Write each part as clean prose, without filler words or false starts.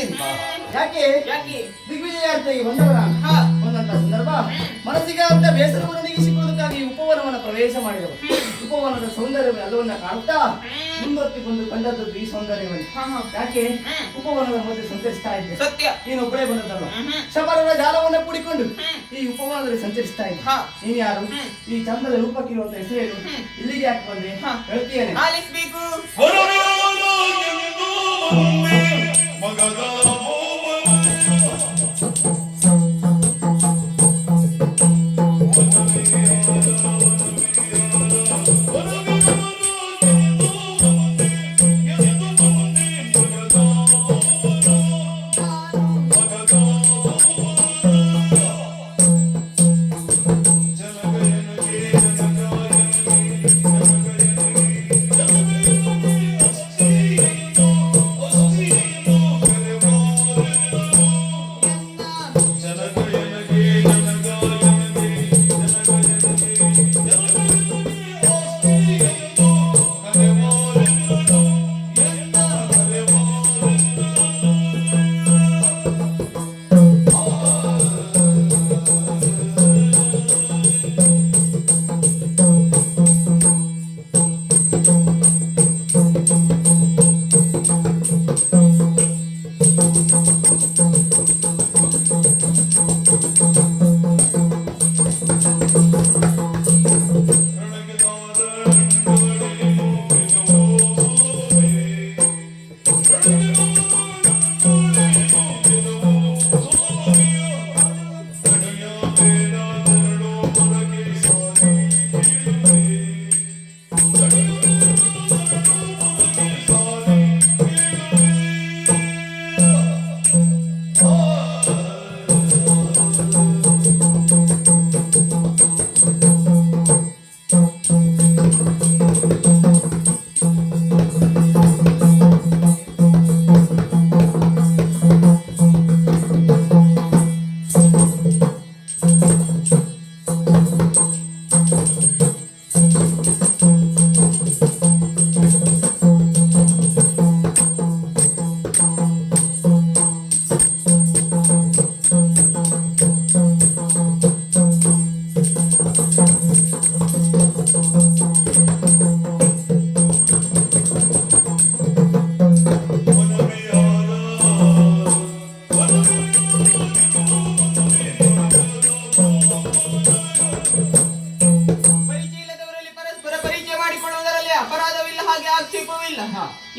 ಇದ್ದೀನಿ. ಯಾಕೆ ದಿಗ್ವಿಜಯಾರ್ಥಿಯಾಗಿ ಬಂದವರ ಬಂದಂತ ಸಂದರ್ಭ ಮನಸ್ಸಿಗೆ ಅಂತ ಬೇಸರವನ್ನು ನೀಗಿಸಿಕೊಳ್ಳುವುದಕ್ಕಾಗಿ ಉಪವನವನ್ನು ಪ್ರವೇಶ ಮಾಡಿದವರು. ಉಪವನದ ಸೌಂದರ್ಯ ಎಲ್ಲವನ್ನ ಕಾಣುತ್ತಾ ಮುಂದೊತ್ತಿಕೊಂಡು ಕಂಡದ್ದು ಈ ಸೌಂದರ್ಯವನ್ನು. ಯಾಕೆ ಉಪವನದ ಮಧ್ಯೆ ಸಂಚರಿಸ್ತಾ ಇದ್ದೆ. ಸತ್ಯ ನೀನು ಒಬ್ಬಳೇ ಬಂದದ್ದಲ್ಲ, ಶಬರರ ಜಾಲವನ್ನ ಕೂಡಿಕೊಂಡು ಈ ಉಪವನದಲ್ಲಿ ಸಂಚರಿಸ್ತಾ ಇದ್ದೆ. ನೀನು ಯಾರು? ಈ ಚಂದದ ರೂಪಕ್ಕಿರುವಂತ ಹೆಸರೇನು? ಇಲ್ಲಿಗೆ ಯಾಕೆ ಬಂದೆ ಹೇಳ್ತೀಯೇನೆ? ಆಲಿಸಬೇಕು.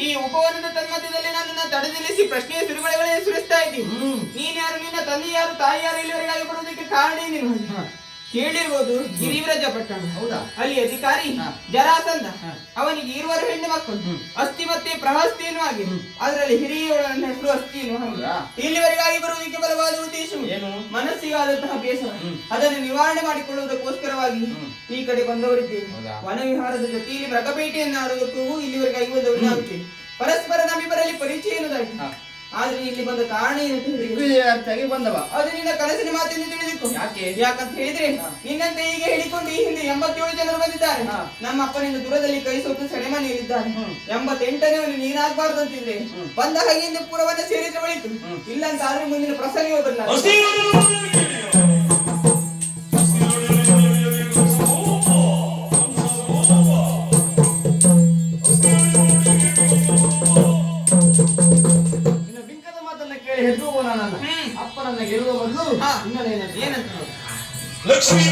ಈ ಉಪವನದ ತನ್ಮಧ್ಯದಲ್ಲಿ ನನ್ನನ್ನು ತಡೆದಿಲ್ಲಿಸಿ ಪ್ರಶ್ನೆಯ ಸುರುಗಳೆಗಳೇ ಸುರಿಸ್ತಾ ಇದ್ದೀನಿ. ನೀನ್ ಯಾರು, ನಿನ್ನ ತಂದೆ ಯಾರು, ತಾಯಿ ಯಾರು, ಇಲ್ಲಿವರೆಗಾಗಿ ಬರುವುದಕ್ಕೆ ಕಾರಣ ಏನೇನು ಕೇಳಿರ್ಬೋದು. ಗಿರಿವ್ರಜ ಪಟ್ಟಣ, ಹೌದಾ? ಅಲ್ಲಿ ಅಧಿಕಾರಿ ಜರಾಸಂಧ, ಅವನಿಗೆ ಇರುವರು ಹೆಣ್ಣು ಮಕ್ಕಳು, ಅಸ್ಥಿ ಮತ್ತೆ ಪ್ರಹಸ್ತಿಯನ್ನು ಆಗಿ ಅದರಲ್ಲಿ ಹಿರಿಯವಳ ಹೆಸರು ಅಸ್ಥಿನು. ಇಲ್ಲಿವರೆಗಾಗಿ ಬರುವುದಕ್ಕೆ ಬಲವಾದ ಉದ್ದೇಶವು ಏನು? ಮನಸ್ಸಿಗಾದಂತಹ ಬೇಸರ ಅದನ್ನು ನಿವಾರಣೆ ಮಾಡಿಕೊಳ್ಳುವುದಕ್ಕೋಸ್ಕರವಾಗಿ ಈ ಕಡೆ ಬಂದವರಿದ್ದೇವೆ. ವನವಿಹಾರದ ಜೊತೆಯಲ್ಲಿ ಮೃಗಪೇಟೆಯನ್ನು ಆಡುವುದಕ್ಕೂ ಇಲ್ಲಿವರೆಗಾಗಿ ಬಂದವರಾಗುತ್ತೇವೆ. ಪರಸ್ಪರ ನಮ್ಮಿಬ್ಬರಲ್ಲಿ ಪರಿಚಯ ಎನ್ನುವುದಾಗಿ. ಆದ್ರೆ ಇಲ್ಲಿ ಬಂದ ಕಾರಣ ಏನು? ಬಂದವ ಅದು ನಿನ್ನ ಕನಸಿನ ಮಾತೆಂದು ತಿಳಿದಿತ್ತು. ಯಾಕಂತ ಹೇಳಿದ್ರೆ ನಿನ್ನಂತೆ ಈಗ ಹೇಳಿಕೊಂಡು ಈ ಹಿಂದೆ 87 ಜನರು ಬಂದಿದ್ದಾರೆ. ನಮ್ಮ ಅಪ್ಪನಿಂದ ದೂರದಲ್ಲಿ ಕೈ ಸೊಟ್ಟು ಸೆರೆಮನೆಯಲ್ಲಿದ್ದಾರೆ. 88ನೇ ನೀನಾಗಬಾರ್ದಂತಿದ್ರೆ ಬಂದ ಹಾಗೆಯಿಂದ ಪುರವನ್ನ ಸೇರಿದ್ರೆ ಬಳಿತು. ಇಲ್ಲ ಅಂತ ಆದ್ರೆ ಮುಂದಿನ ಪ್ರಸಂಗ ಬರಲ್ಲ. ಅಪ್ಪನನ್ನ ಗೆಲ್ಲುವ ಮೊದಲು ಏನಂತ ಲಕ್ಷ್ಮೀ